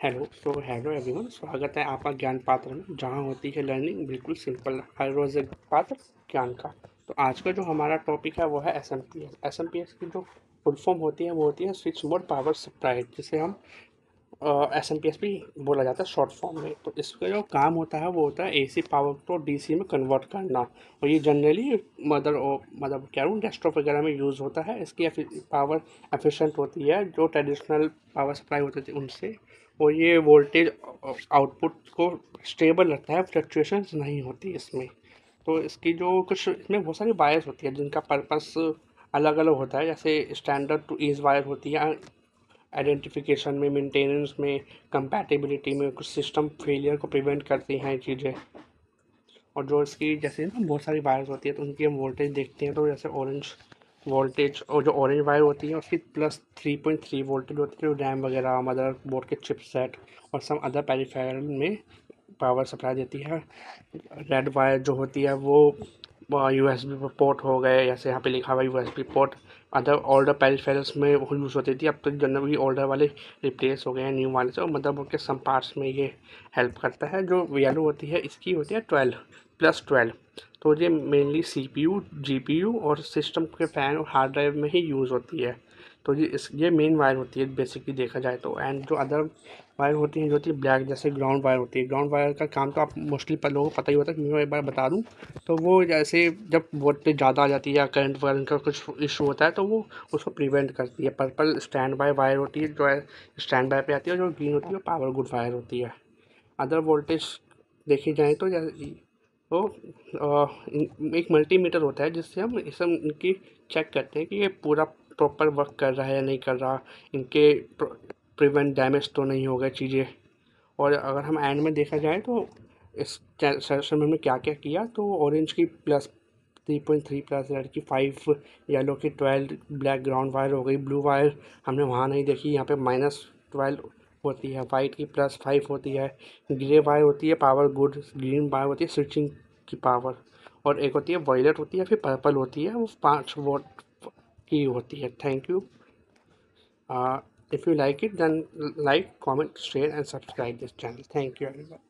Hello everyone, स्वागत है आपका ज्ञान पात्र में, जहाँ होती है लर्निंग बिल्कुल सिंपल। हर रोज़ एक पात्र ज्ञान का। तो आज का जो हमारा टॉपिक है वो है एस एम पी एस की जो फुल फॉर्म होती है वो होती है स्विच मोड पावर सप्लाई, जिसे हम एस भी बोला जाता है शॉर्ट फॉर्म में। तो इसका जो काम होता है वो होता है एसी पावर को डीसी में कन्वर्ट करना। और ये जनरली मतलब क्या कहूँ डेस्कटॉप वगैरह में यूज़ होता है। इसकी पावर एफिशिएंट होती है जो ट्रेडिशनल पावर सप्लाई होती थी उनसे। और ये वोल्टेज आउटपुट को स्टेबल रखता है, फ्लक्चुएशंस नहीं होती इसमें। तो इसकी जो कुछ इसमें बहुत सारी वायर्स होती है जिनका पर्पस अलग अलग होता है। जैसे स्टैंडर्ड टू ईज वायर होती है आइडेंटिफिकेशन में, मेंटेनेंस में, कंपैटिबिलिटी में, कुछ सिस्टम फेलियर को प्रिवेंट करती हैं ये चीज़ें। और जो इसकी जैसे ना बहुत सारी वायर्स होती है तो उनकी हम वोल्टेज देखते हैं। तो जैसे ऑरेंज वोल्टेज और जो ऑरेंज वायर होती है उसकी +3.3 वोल्टेज होती है, जो रैम वगैरह, मदर बोर्ड के चिपसेट और सम अदर पेरिफेरल में पावर सप्लाई देती है। रेड वायर जो होती है वो यूएसबी पोर्ट हो गए, जैसे यहाँ पे लिखा हुआ USB port. Other older peripherals में वो यूज़ होती थी, अब तो जनरली ओल्डर वाले रिप्लेस हो गए हैं न्यू वाले से। और मदरबोर्ड के सम पार्ट्स में ये हेल्प करता है। जो येलो होती है इसकी होती है 12+12। तो ये मेनली सीपीयू, जीपीयू और सिस्टम के फ़ैन और हार्ड ड्राइव में ही यूज़ होती है। तो ये मेन वायर होती है बेसिकली देखा जाए तो। एंड जो अदर वायर होती हैं जो होती है ब्लैक, जैसे ग्राउंड वायर होती है। ग्राउंड वायर का काम तो आप मोस्टली लोगों को पता ही होता है, मैं एक बार बता दूं। तो वो जैसे जब वोल्टेज ज़्यादा आ जाती है या करंट वगैरह का कुछ इशू होता है तो वो उसको प्रिवेंट करती है। पर्पल स्टैंड बाय वायर होती है जो है स्टैंड बाय पे आती है, और जो ग्रीन होती है वो पावर गुड वायर होती है। अदर वोल्टेज देखी जाए तो तो एक मल्टीमीटर होता है जिससे हम इस इनकी चेक करते हैं कि ये पूरा प्रॉपर वर्क कर रहा है या नहीं कर रहा, इनके प्रिवेंट डैमेज तो नहीं हो गए चीज़ें। और अगर हम एंड में देखा जाए तो इस सेशन में हमने क्या क्या किया, तो ऑरेंज की +3.3 प्लस, रेड की 5, येलो की 12, ब्लैक ग्राउंड वायर हो गई। ब्लू वायर हमने वहाँ नहीं देखी, यहाँ पे -12 होती है। वाइट की +5 होती है। ग्रे वायर होती है पावर गुड। ग्रीन वायर होती है स्विचिंग की पावर। और एक होती है वॉयलेट होती है, फिर पर्पल होती है, वो 5 वोल्ट की होती है। Thank you. If you like it, then like, comment, share, and subscribe this channel. Thank you, everyone.